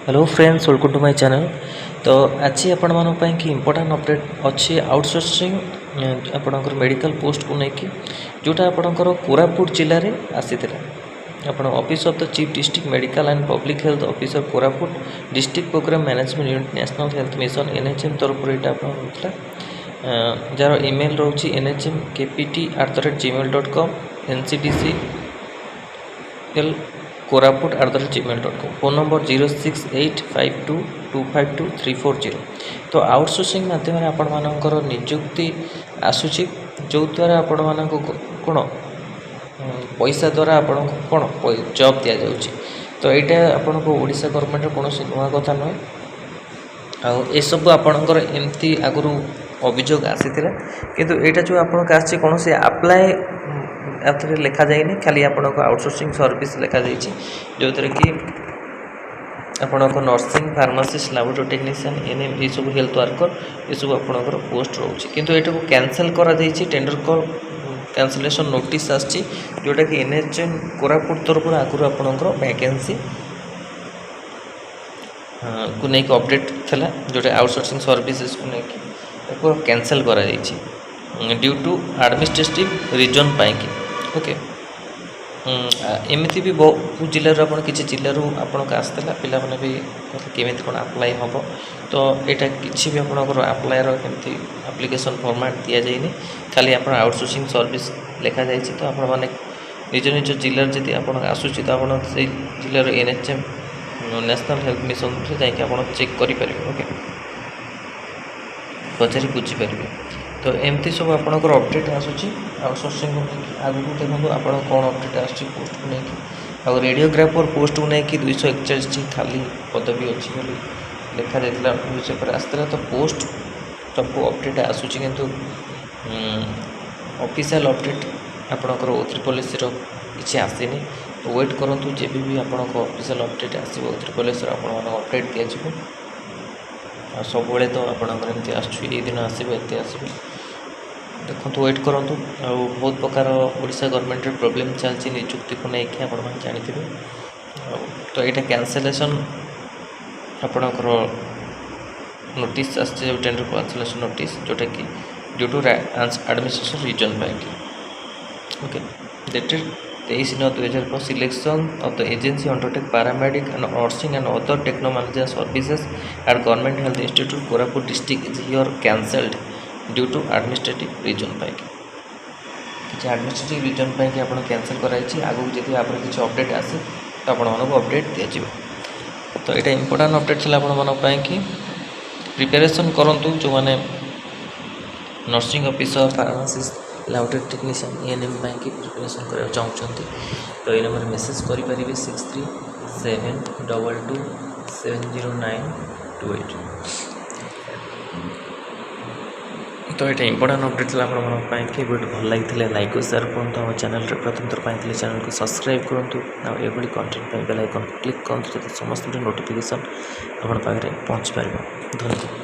Hello friends, welcome to my channel. तो आज आपण मानक पई कि इंपोर्टेंट अपडेट अच्छी आउटसोर्सिंग आपणकर मेडिकल पोस्ट को लेकिन जोटा आपणकर कोरापुट जिले में आसीथिला। आपण office of the chief district medical and public health officer Koraput district program management unit national health mission NHM तरफ होता जार ईमेल रोचे nhmkpt@gmail.com ncdc korapuट@gmail.com फोन नंबर 0685225234 तो आउटसोर्सिंग मध्यम आपण मानकर नियुक्ति आसूची जो द्वारा आपण मानक कोण पैसा द्वारा आपण कोण जॉब दिया जाउची। तो एटा आपण को ओडिशा गवर्नमेंट कौन नुआ कथा नुहे ए सब आपणकर एमती आगु अभियोग आसीथिला किंतु एटा जो आपण आसी कौन से अप्लाई आउे लिखा जाए खाली आपण आउटसोर्सिंग सर्विस लिखा जाए जो थी कि आपण nursing pharmacist laboratory technician ANM ये सब हेल्थ वर्कर ये सब आपणकर पोस्ट रोचे किंतु एटा को कैंसल करा जाइए टेंडर कॉल कैंसलेशन नोटिस आसी जोटा कि एनएचएम कोरापुट तरफ आगुरी आपणकर वैकेंसी को लेकिन अपडेट थिला जोटा आउटसोर्सिंग सर्विसेज को लेकिन कैंसल करा जाइए ड्यू टू एडमिनिस्ट्रेटिव रीजन पाई ओके एमती भी बहुत जिलूर आप किसी जिलूर आपको आसला पिला मैंने भी केमी कौन अप्लाई हम तो यहाँ किसी भी आपंकर अप्लायर केमती एप्लिकेशन फॉर्मेट दि जाए खाली आप आउटसोर्सिंग सर्विस लिखा जाए तो आप निज निज जिलार जी आप आसूसी तो आप जिलार एनएचएम नेशनल हेल्थ मिशन से जाकि आप चेक करेंगे ओके पचारि बुझीपारे तो एमती सब आपंकर अपडेट आसूची आउटसोर्सिंग आगू देखो आप कौन अपडेट आसूची पोस्ट को लेकिन आ रेडियोग्राफर पोस्ट को लेकिन 241 खाली पदवी अच्छी बोली लिखा जाता न्यूज़पेपर आसला तो पोस्ट सबको अपडेट आसूची किंतु ऑफिशियल अपडेट आपणकर O3 किसी आसनी तो वेट करूँ जब भी आप ऑफिशियल अपडेट आसो O3 आप अपडेट दिज्व सब तो आपंकर एमती दिन आसो एत आसो देखो वेट करूँ बहुत प्रकार ओडिशा गवर्नमेंट प्रॉब्लम चलती नियुक्ति को लेकिन आप जानते तो यहाँ कैंसलेशन आपणकर नोटिस आसचे टेंडर कैंसलेशन नोटिस जोटा कि ड्यू टू एडमिनिस्ट्रेशन रीजन पाई okay dated 23/9/2004 selection of the agency undertake paramedic and nursing and other technology services at government health institute Koraput district is here cancelled due to administrative reason पाई किसी administrative reason पाई आप cancel कराई आगू जब आप किसी update आसे तो आप अपडेट दिज्व तो यहाँ इंपोर्टेंट अपडेट थी आप कि प्रिपेरेसन करूँ जो मैंने nursing officer pharmacist laboratory technician ANM की प्रिपेरेसन करने चाहते तो ये नंबर मेसेज करेंगे 6372270928 तो ये इंपोर्टेंट अपडेट थी आप वीडियो भल लगी लाइक और शेयर करूँ आम चैनल प्रथम थर पाई चैनल को सब्सक्राइब करूँ आए कंटेंट बेल आइकन क्लिक करूँ समस्त नोटिफिकेशन आप पहुँची पार। धन्यवाद।